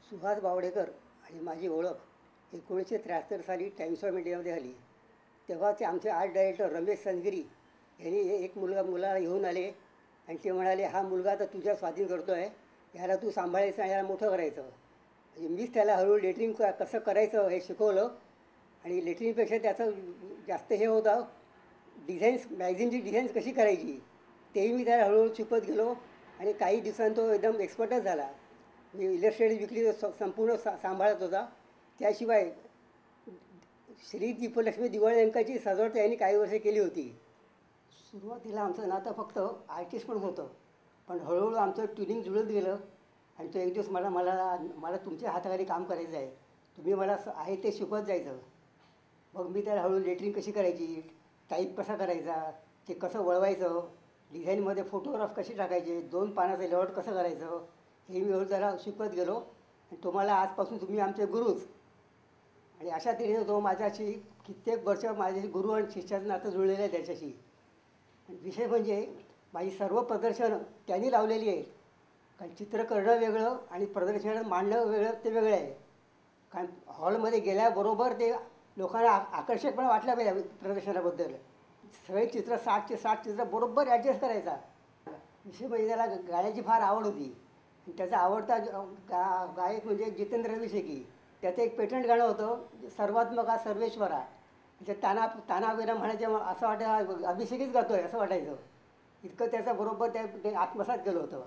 सुहास बावडेकर आणि माझी ओळख 1973 साली टाइम्स ऑफ इंडियामध्ये झाली. तेव्हा ते आमचे आर्ट डायरेक्टर रमेश संजगिरी यांनी एक मुलाला घेऊन आले आणि ते म्हणाले, हा मुलगा आता तुझ्या स्वाधीन करतो आहे, ह्याला तू सांभाळायचं आणि ह्याला मोठं करायचं. म्हणजे मीच त्याला हळूहळू लेटरिंग कसं करायचं हे शिकवलं. आणि लेटरिंगपेक्षा त्याचं जास्त हे होतं, डिझाईन्स मॅगझिनची डिझाईन्स कशी करायची तेही मी त्याला हळूहळू शिकवत गेलो. आणि काही दिवसांत तो एकदम एक्सपर्टच झाला. मी इलस्ट्रेटेड विकली संपूर्ण सांभाळत होता. त्याशिवाय श्री दीपलक्ष्मी दिवाळी अंकाची सजावट त्यांनी काही वर्षे केली होती. सुरुवातीला आमचं नातं फक्त आर्टिस्ट पण होतं, पण हळूहळू आमचं ट्युनिंग जुळत गेलं. आणि तो एक दिवस मला मला मला तुमच्या हाताखाली काम करायचं आहे, तुम्ही मला आहे ते शिकवत जायचं. मग मी त्याला हळूहळू लेटरिंग कशी करायची, टाईप कसा करायचा, ते कसं वळवायचं, डिझाईनमध्ये फोटोग्राफ कसे टाकायचे, 2 पानाचं लेआउट कसं करायचं, हे मी हळूहळू त्याला शिकवत गेलो. आणि तुम्हाला आजपासून तुम्ही आमचे गुरुच. आणि अशा तऱ्हेने तो माझ्याशी कित्येक वर्ष माझे गुरु आणि शिष्याचं नातं जुळलेलं आहे त्याच्याशी. आणि विषय म्हणजे माझी सर्व प्रदर्शनं त्यांनी लावलेली आहेत. कारण चित्र करणं वेगळं आणि प्रदर्शनात मांडणं वेगळं, ते वेगळं आहे. कारण हॉलमध्ये गेल्याबरोबर ते लोकांना आकर्षकपणा वाटला पाहिजे प्रदर्शनाबद्दल. सगळे चित्र 60चे 60 चित्र बरोबर ॲडजस्ट करायचा. विषय म्हणजे त्याला गाण्याची फार आवड होती. त्याचा आवडता गायक म्हणजे जितेंद्र अभिषेकी. त्याचं एक पेटंट गाणं होतं, सर्वात्मका सर्वेश्वरा. म्हणजे तानाविरा म्हणायचे, असं वाटायचं अभिषेकीच गातो आहे असं वाटायचं. इतकं त्याचा बरोबर ते आत्मसात केलं होतं.